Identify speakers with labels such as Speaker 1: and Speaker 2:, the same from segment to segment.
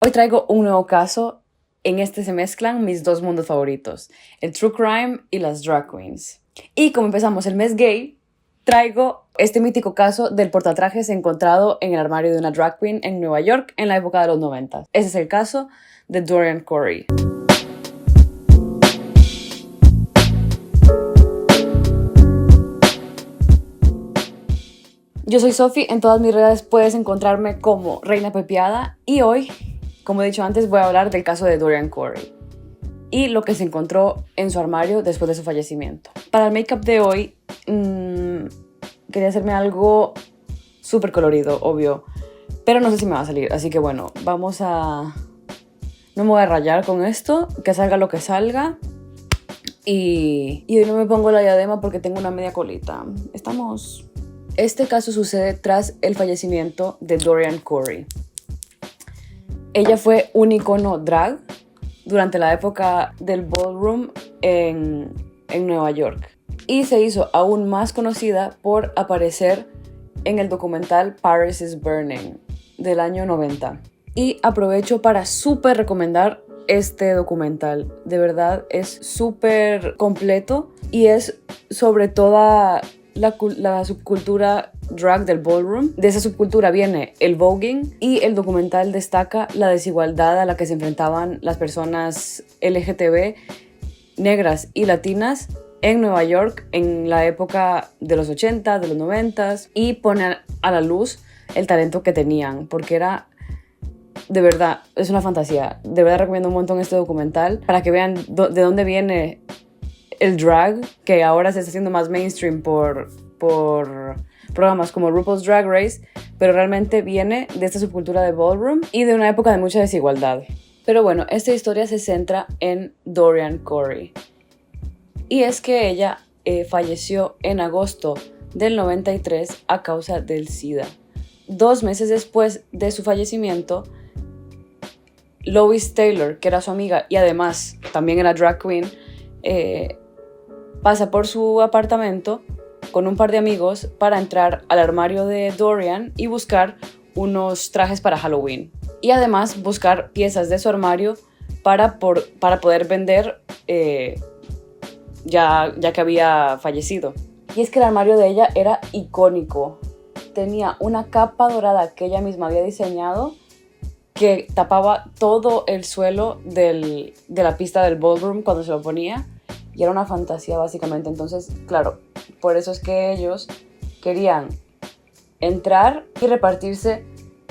Speaker 1: Hoy traigo un nuevo caso. En este se mezclan mis dos mundos favoritos, el true crime y las drag queens. Y como empezamos el mes gay, traigo este mítico caso del portatrajes encontrado en el armario de una drag queen en Nueva York en la época de los 90. Ese es el caso de Dorian Corey. Yo soy Sofi, en todas mis redes puedes encontrarme como Reina Pepiada y hoy, como he dicho antes, voy a hablar del caso de Dorian Corey y lo que se encontró en su armario después de su fallecimiento. Para el make-up de hoy, quería hacerme algo súper colorido, obvio, pero no sé si me va a salir, así que bueno, No me voy a rayar con esto, que salga lo que salga. Y hoy no me pongo la diadema porque tengo una media colita. Este caso sucede tras el fallecimiento de Dorian Corey. Ella fue un icono drag durante la época del ballroom en Nueva York y se hizo aún más conocida por aparecer en el documental Paris is Burning del año 90. Y aprovecho para súper recomendar este documental. De verdad es súper completo y es sobre toda la subcultura drag del ballroom. De esa subcultura viene el voguing y el documental destaca la desigualdad a la que se enfrentaban las personas LGTB, negras y latinas en Nueva York en la época de los 80, de los 90 y pone a la luz el talento que tenían, porque era, de verdad, es una fantasía. De verdad recomiendo un montón este documental para que vean de dónde viene el drag, que ahora se está haciendo más mainstream por programas como RuPaul's Drag Race, pero realmente viene de esta subcultura de ballroom y de una época de mucha desigualdad. Pero bueno, esta historia se centra en Dorian Corey. Y es que ella falleció en agosto del 93 a causa del SIDA. 2 meses después de su fallecimiento, Lois Taylor, que era su amiga y además también era drag queen, pasa por su apartamento con un par de amigos para entrar al armario de Dorian y buscar unos trajes para Halloween. Y además buscar piezas de su armario para poder vender ya que había fallecido. Y es que el armario de ella era icónico. Tenía una capa dorada que ella misma había diseñado que tapaba todo el suelo de la pista del ballroom cuando se lo ponía. Y era una fantasía básicamente. Entonces, claro, por eso es que ellos querían entrar y repartirse,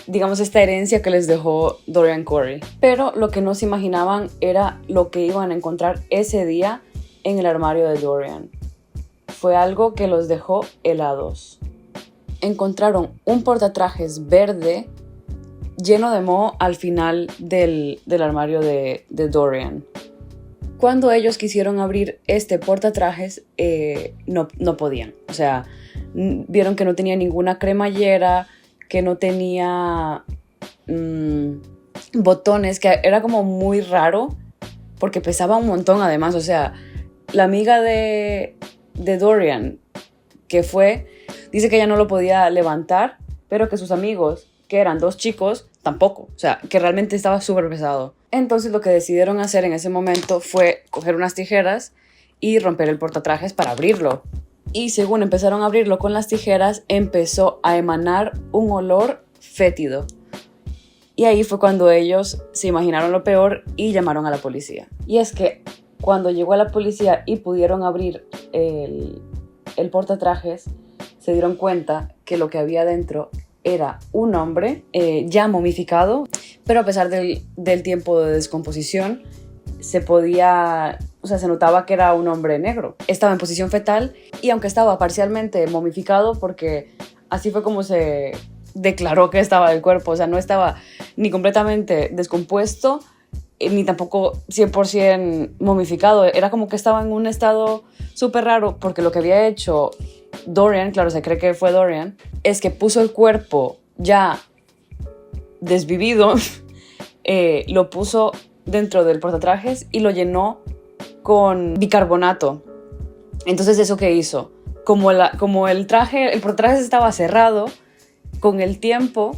Speaker 1: digamos, esta herencia que les dejó Dorian Corey. Pero lo que no se imaginaban era lo que iban a encontrar ese día en el armario de Dorian. Fue algo que los dejó helados. Encontraron un portatrajes verde lleno de moho al final del armario de Dorian. Cuando ellos quisieron abrir este portatrajes, no podían. O sea, vieron que no tenía ninguna cremallera, que no tenía botones, que era como muy raro, porque pesaba un montón además. O sea, la amiga de Dorian, que fue, dice que ella no lo podía levantar, pero que sus amigos, que eran 2 chicos, tampoco. O sea, que realmente estaba súper pesado. Entonces lo que decidieron hacer en ese momento fue coger unas tijeras y romper el portatrajes para abrirlo. Y según empezaron a abrirlo con las tijeras, empezó a emanar un olor fétido. Y ahí fue cuando ellos se imaginaron lo peor y llamaron a la policía. Y es que cuando llegó a la policía y pudieron abrir el portatrajes, se dieron cuenta que lo que había dentro era un hombre ya momificado, pero a pesar del tiempo de descomposición, se notaba que era un hombre negro. Estaba en posición fetal y aunque estaba parcialmente momificado, porque así fue como se declaró que estaba el cuerpo, o sea, no estaba ni completamente descompuesto, ni tampoco 100% momificado, era como que estaba en un estado súper raro, porque lo que había hecho Dorian, claro, se cree que fue Dorian, es que puso el cuerpo ya desvivido, lo puso dentro del portatrajes y lo llenó con bicarbonato. Entonces, ¿eso qué hizo? Como el portatrajes estaba cerrado, con el tiempo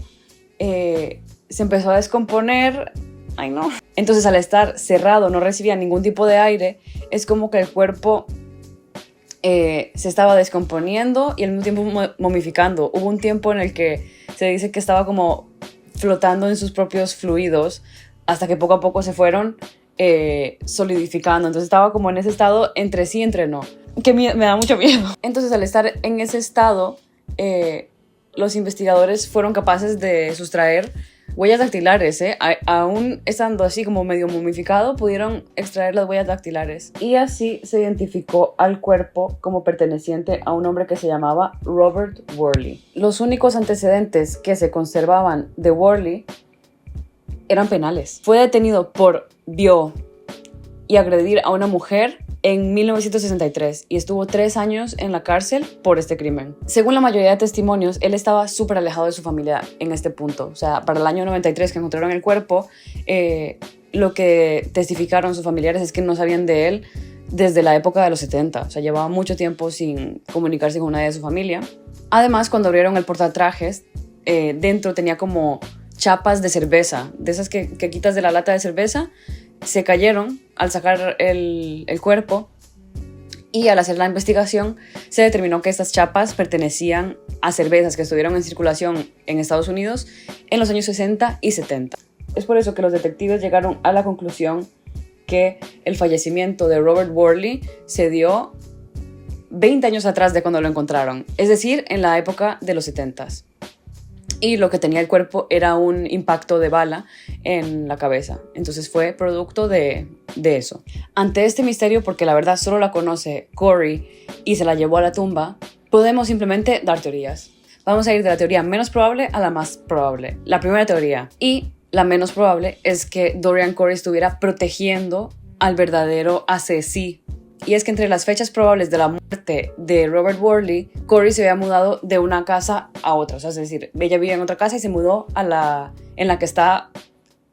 Speaker 1: se empezó a descomponer. Ay, no. Entonces, al estar cerrado, no recibía ningún tipo de aire, es como que el cuerpo se estaba descomponiendo y al mismo tiempo momificando. Hubo un tiempo en el que se dice que estaba como flotando en sus propios fluidos hasta que poco a poco se fueron solidificando. Entonces estaba como en ese estado entre sí y entre no, que me da mucho miedo. Entonces, al estar en ese estado, los investigadores fueron capaces de sustraer huellas dactilares, aún estando así como medio momificado, pudieron extraer las huellas dactilares. Y así se identificó al cuerpo como perteneciente a un hombre que se llamaba Robert Worley. Los únicos antecedentes que se conservaban de Worley eran penales. Fue detenido por violar y agredir a una mujer en 1963 y estuvo 3 años en la cárcel por este crimen. Según la mayoría de testimonios, él estaba súper alejado de su familia en este punto. O sea, para el año 93 que encontraron el cuerpo, lo que testificaron sus familiares es que no sabían de él desde la época de los 70. O sea, llevaba mucho tiempo sin comunicarse con nadie de su familia. Además, cuando abrieron el portatrajes, dentro tenía como chapas de cerveza, de esas que quitas de la lata de cerveza. Se cayeron al sacar el cuerpo y al hacer la investigación se determinó que estas chapas pertenecían a cervezas que estuvieron en circulación en Estados Unidos en los años 60 y 70. Es por eso que los detectives llegaron a la conclusión que el fallecimiento de Robert Worley se dio 20 años atrás de cuando lo encontraron, es decir, en la época de los 70s. Y lo que tenía el cuerpo era un impacto de bala en la cabeza. Entonces fue producto de eso. Ante este misterio, porque la verdad solo la conoce Corey y se la llevó a la tumba, podemos simplemente dar teorías. Vamos a ir de la teoría menos probable a la más probable. La primera teoría, y la menos probable, es que Dorian Corey estuviera protegiendo al verdadero asesino. Y es que entre las fechas probables de la muerte de Robert Worley, Corey se había mudado de una casa a otra. O sea, es decir, ella vivía en otra casa y se mudó en la que está,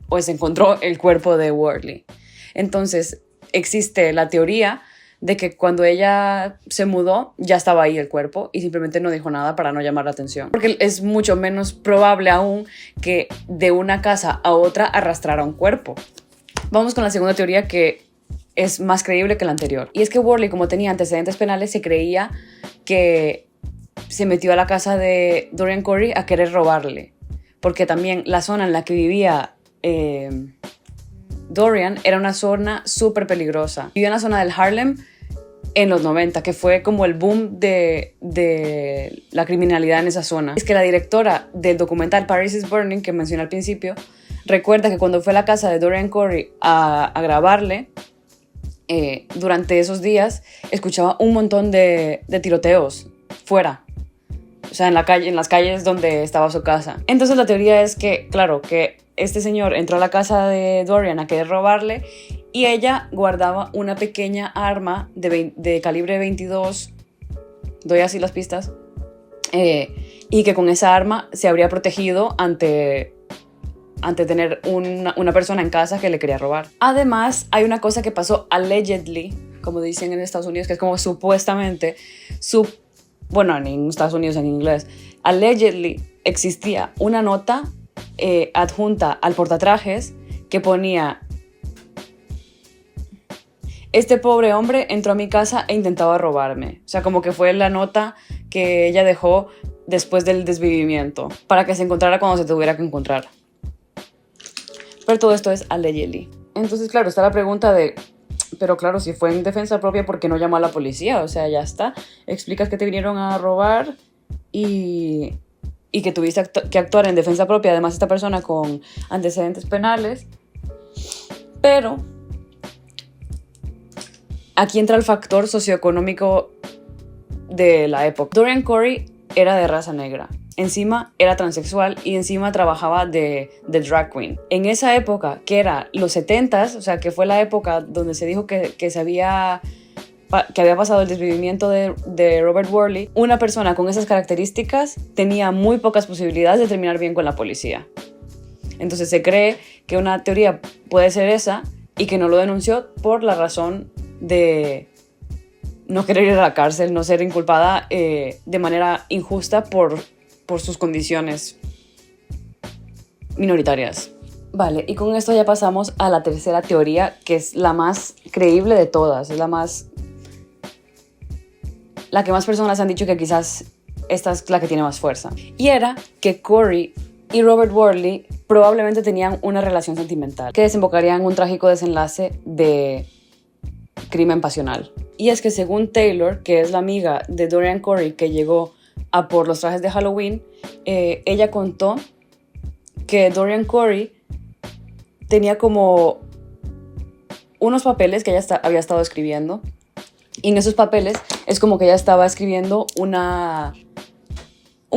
Speaker 1: pues se encontró el cuerpo de Worley. Entonces, existe la teoría de que cuando ella se mudó, ya estaba ahí el cuerpo y simplemente no dijo nada para no llamar la atención. Porque es mucho menos probable aún que de una casa a otra arrastrara un cuerpo. Vamos con la segunda teoría, que es más creíble que la anterior. Y es que Worley, como tenía antecedentes penales, se creía que se metió a la casa de Dorian Corey a querer robarle. Porque también la zona en la que vivía Dorian era una zona súper peligrosa. Vivía en la zona del Harlem en los 90, que fue como el boom de la criminalidad en esa zona. Es que la directora del documental Paris is Burning, que mencioné al principio, recuerda que cuando fue a la casa de Dorian Corey a grabarle, durante esos días escuchaba un montón de tiroteos fuera, o sea, en las calles donde estaba su casa. Entonces la teoría es que, claro, que este señor entró a la casa de Dorian a querer robarle y ella guardaba una pequeña arma de calibre 22, doy así las pistas, y que con esa arma se habría protegido ante tener una persona en casa que le quería robar. Además, hay una cosa que pasó allegedly, como dicen en Estados Unidos, que es como supuestamente, bueno, en Estados Unidos en inglés, allegedly existía una nota adjunta al portatrajes que ponía: este pobre hombre entró a mi casa e intentaba robarme. O sea, como que fue la nota que ella dejó después del desvivimiento, para que se encontrara cuando se tuviera que encontrar. Pero todo esto es allegedly. Entonces, claro, está la pregunta de, pero claro, si fue en defensa propia, ¿por qué no llamó a la policía? O sea, ya está. Explicas que te vinieron a robar y que tuviste que actuar en defensa propia. Además, esta persona con antecedentes penales. Pero aquí entra el factor socioeconómico de la época. Dorian Corey era de raza negra. Encima era transexual y encima trabajaba de drag queen. En esa época, que era los 70s, o sea, que fue la época donde se dijo que había pasado el desvivimiento de Robert Worley, una persona con esas características tenía muy pocas posibilidades de terminar bien con la policía. Entonces se cree que una teoría puede ser esa y que no lo denunció por la razón de no querer ir a la cárcel, no ser inculpada de manera injusta por sus condiciones. minoritarias. Vale, y con esto ya pasamos a la tercera teoría, que es la más creíble de todas, es la que más personas han dicho que quizás esta es la que tiene más fuerza. Y era que Corey y Robert Worley probablemente tenían una relación sentimental que desembocaría en un trágico desenlace de crimen pasional. Y es que según Taylor, que es la amiga de Dorian Corey que llegó a por los trajes de Halloween, ella contó que Dorian Corey tenía como unos papeles que ella había estado escribiendo, y en esos papeles es como que ella estaba escribiendo un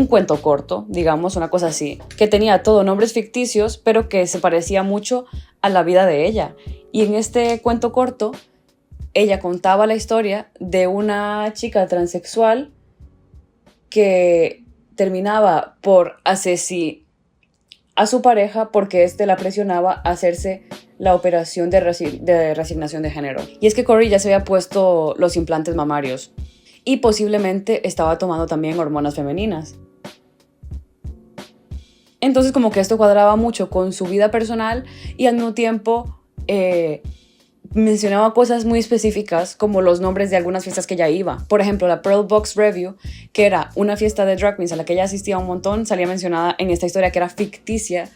Speaker 1: cuento corto, digamos, una cosa así, que tenía todo nombres ficticios, pero que se parecía mucho a la vida de ella. Y en este cuento corto, ella contaba la historia de una chica transexual que terminaba por asesinar a su pareja porque éste la presionaba a hacerse la operación de reasignación de género. Y es que Corey ya se había puesto los implantes mamarios y posiblemente estaba tomando también hormonas femeninas. Entonces como que esto cuadraba mucho con su vida personal y al mismo tiempo mencionaba cosas muy específicas como los nombres de algunas fiestas que ella iba. Por ejemplo, la Pearl Box Review, que era una fiesta de drag queens a la que ella asistía un montón, salía mencionada en esta historia que era ficticia,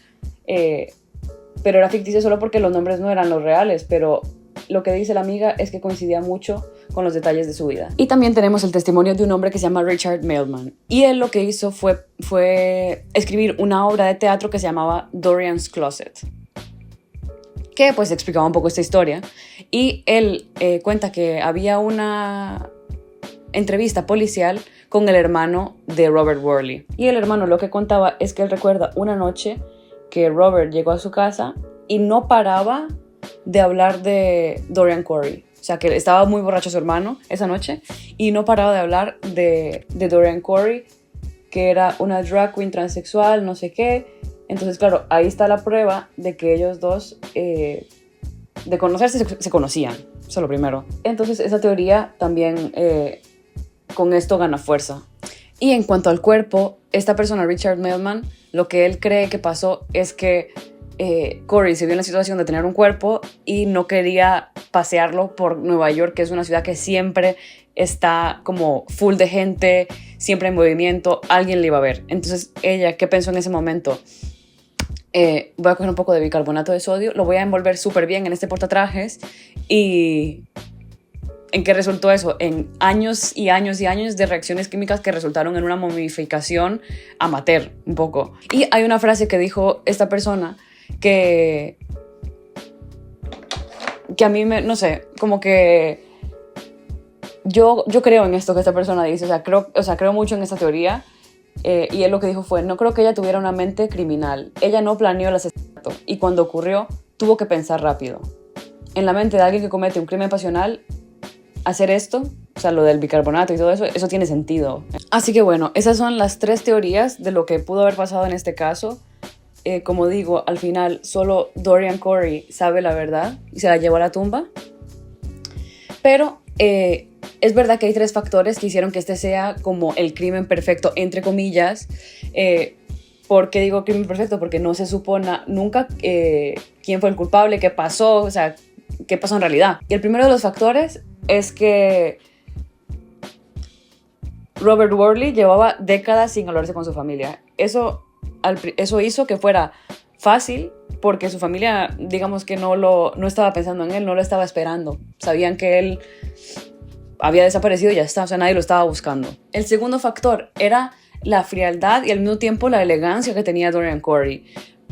Speaker 1: pero era ficticia solo porque los nombres no eran los reales, pero lo que dice la amiga es que coincidía mucho con los detalles de su vida. Y también tenemos el testimonio de un hombre que se llama Richard Mailman, y él lo que hizo fue escribir una obra de teatro que se llamaba Dorian's Closet, que pues explicaba un poco esta historia, y él cuenta que había una entrevista policial con el hermano de Robert Worley, y el hermano lo que contaba es que él recuerda una noche que Robert llegó a su casa y no paraba de hablar de Dorian Corey, o sea que estaba muy borracho su hermano esa noche y no paraba de hablar de Dorian Corey, que era una drag queen transexual, no sé qué. Entonces, claro, ahí está la prueba de que ellos dos, de conocerse, se conocían. Eso es lo primero. Entonces, esa teoría también con esto gana fuerza. Y en cuanto al cuerpo, esta persona, Richard Mailman, lo que él cree que pasó es que Corey se vio en la situación de tener un cuerpo y no quería pasearlo por Nueva York, que es una ciudad que siempre está como full de gente, siempre en movimiento, alguien le iba a ver. Entonces, ella, ¿qué pensó en ese momento? Voy a coger un poco de bicarbonato de sodio, lo voy a envolver súper bien en este portatrajes. ¿Y en qué resultó eso? En años y años y años de reacciones químicas que resultaron en una momificación amateur, un poco. Y hay una frase que dijo esta persona que a mí no sé, como que yo creo en esto que esta persona dice, creo mucho en esta teoría. Y él lo que dijo fue: no creo que ella tuviera una mente criminal. Ella no planeó el asesinato y cuando ocurrió tuvo que pensar rápido. En la mente de alguien que comete un crimen pasional, hacer esto, o sea, lo del bicarbonato y todo eso, eso tiene sentido. Así que bueno, esas son las 3 teorías de lo que pudo haber pasado en este caso. Como digo, al final solo Dorian Corey sabe la verdad y se la llevó a la tumba. Pero es verdad que hay 3 factores que hicieron que este sea como el crimen perfecto, entre comillas. ¿Por qué digo crimen perfecto? Porque no se supone nunca quién fue el culpable, qué pasó, o sea, qué pasó en realidad. Y el primero de los factores es que Robert Worley llevaba décadas sin hablarse con su familia. Eso hizo que fuera fácil porque su familia, digamos que no estaba pensando en él, no lo estaba esperando. Sabían que él había desaparecido y ya está, o sea, nadie lo estaba buscando. El segundo factor era la frialdad y al mismo tiempo la elegancia que tenía Dorian Corey.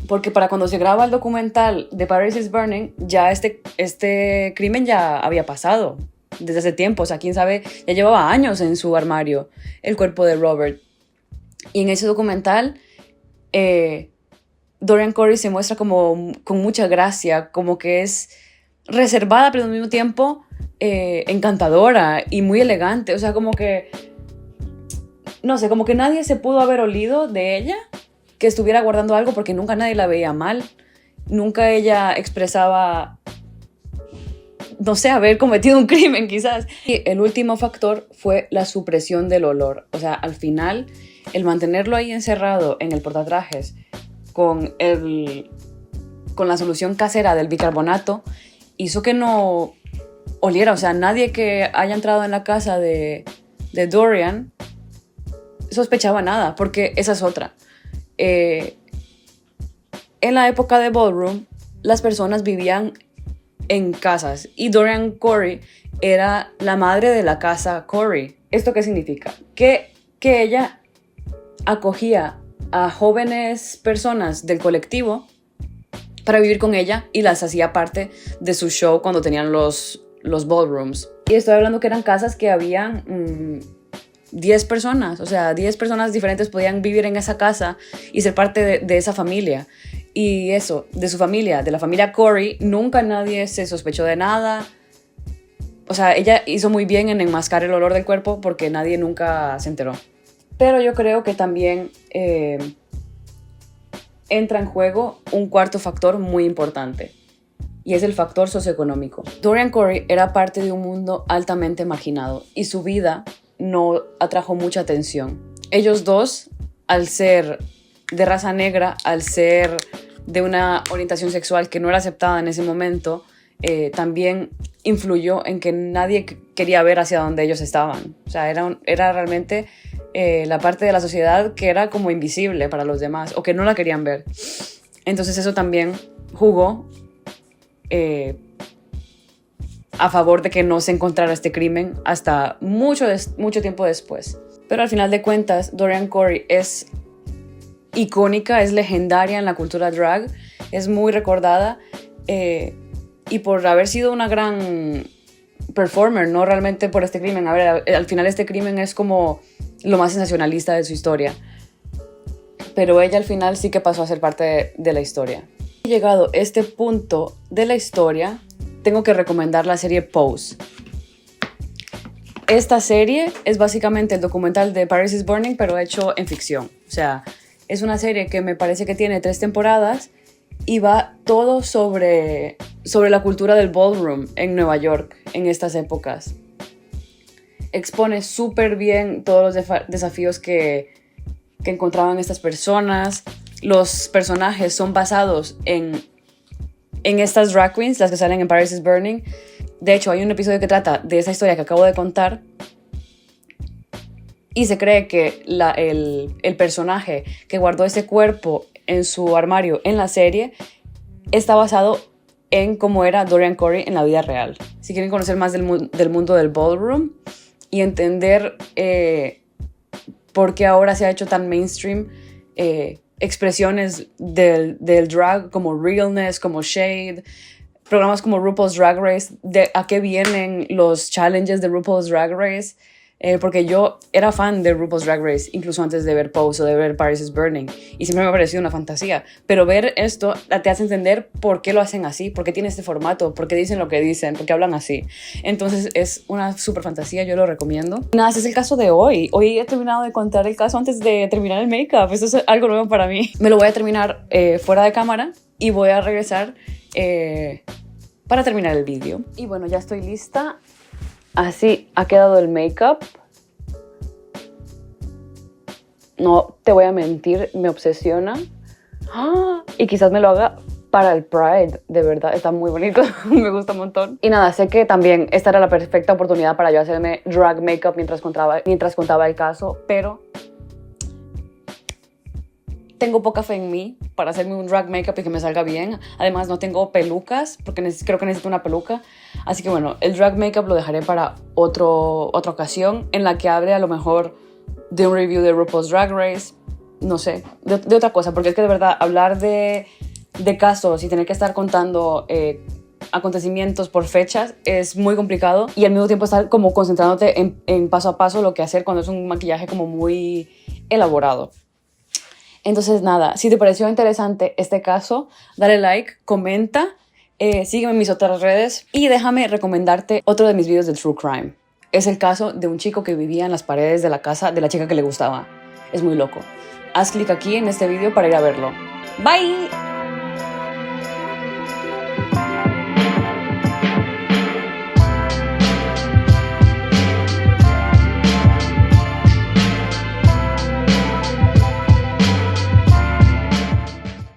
Speaker 1: Porque para cuando se graba el documental de Paris is Burning, ya este crimen ya había pasado desde hace tiempo. O sea, quién sabe, ya llevaba años en su armario el cuerpo de Robert. Y en ese documental, Dorian Corey se muestra como con mucha gracia, como que es reservada, pero al mismo tiempo encantadora y muy elegante. O sea, como que, no sé, como que nadie se pudo haber olido de ella que estuviera guardando algo, porque nunca nadie la veía mal. Nunca ella expresaba, no sé, haber cometido un crimen quizás. Y el último factor fue la supresión del olor. O sea, al final, el mantenerlo ahí encerrado en el portatrajes con la solución casera del bicarbonato hizo que no oliera. O sea, nadie que haya entrado en la casa de Dorian sospechaba nada, porque esa es otra. En la época de Ballroom, las personas vivían en casas y Dorian Corey era la madre de la casa Corey. ¿Esto qué significa? Que ella acogía a jóvenes personas del colectivo para vivir con ella y las hacía parte de su show cuando tenían los ballrooms. Y estoy hablando que eran casas que habían 10 personas, o sea, 10 personas diferentes podían vivir en esa casa y ser parte de esa familia. Y eso, de su familia, de la familia Corey, nunca nadie se sospechó de nada. O sea, ella hizo muy bien en enmascarar el olor del cuerpo porque nadie nunca se enteró. Pero yo creo que también entra en juego un cuarto factor muy importante, y es el factor socioeconómico. Dorian Corey era parte de un mundo altamente marginado y su vida no atrajo mucha atención. Ellos dos, al ser de raza negra, al ser de una orientación sexual que no era aceptada en ese momento, también influyó en que nadie quería ver hacia dónde ellos estaban. O sea, era realmente la parte de la sociedad que era como invisible para los demás o que no la querían ver. Entonces eso también jugó a favor de que no se encontrara este crimen hasta mucho tiempo después. Pero al final de cuentas, Dorian Corey es icónica, es legendaria en la cultura drag, es muy recordada y por haber sido una gran performer, no realmente por este crimen. A ver, al final este crimen es como lo más sensacionalista de su historia, pero ella al final sí que pasó a ser parte de la historia. Llegado a este punto de la historia, tengo que recomendar la serie Pose. Esta serie es básicamente el documental de Paris is Burning, pero hecho en ficción. O sea, es una serie que me parece que tiene 3 temporadas y va todo sobre la cultura del ballroom en Nueva York en estas épocas. Expone súper bien todos los desafíos que encontraban estas personas. Los personajes son basados en estas drag queens, las que salen en Paris is Burning. De hecho, hay un episodio que trata de esa historia que acabo de contar. Y se cree que el personaje que guardó ese cuerpo en su armario en la serie está basado en cómo era Dorian Corey en la vida real. Si quieren conocer más del mundo del ballroom y entender por qué ahora se ha hecho tan mainstream expresiones del drag como realness, como shade, programas como RuPaul's Drag Race, de a qué vienen los challenges de RuPaul's Drag Race, porque yo era fan de RuPaul's Drag Race incluso antes de ver Pose o de ver Paris is Burning, y siempre me ha parecido una fantasía, pero ver esto te hace entender por qué lo hacen así, por qué tiene este formato, por qué dicen lo que dicen, por qué hablan así. Entonces es una súper fantasía, yo lo recomiendo. Nada, ese es el caso de hoy. Hoy he terminado de contar el caso antes de terminar el make-up. Esto es algo nuevo para mí. Me lo voy a terminar fuera de cámara y voy a regresar para terminar el vídeo. Y bueno, ya estoy lista. Así ha quedado el make-up. No te voy a mentir, me obsesiona. Y quizás me lo haga para el Pride, de verdad, está muy bonito, me gusta un montón. Y nada, sé que también esta era la perfecta oportunidad para yo hacerme drag makeup mientras contaba el caso, pero tengo poca fe en mí para hacerme un drag makeup y que me salga bien. Además no tengo pelucas, porque creo que necesito una peluca. Así que bueno, el drag makeup lo dejaré para otra ocasión en la que hable a lo mejor de un review de RuPaul's Drag Race, no sé, de otra cosa, porque es que de verdad hablar de casos y tener que estar contando acontecimientos por fechas es muy complicado, y al mismo tiempo estar como concentrándote en paso a paso lo que hacer cuando es un maquillaje como muy elaborado. Entonces nada, si te pareció interesante este caso, dale like, comenta, sígueme en mis otras redes y déjame recomendarte otro de mis videos de True Crime. Es el caso de un chico que vivía en las paredes de la casa de la chica que le gustaba. Es muy loco. Haz clic aquí en este video para ir a verlo. Bye.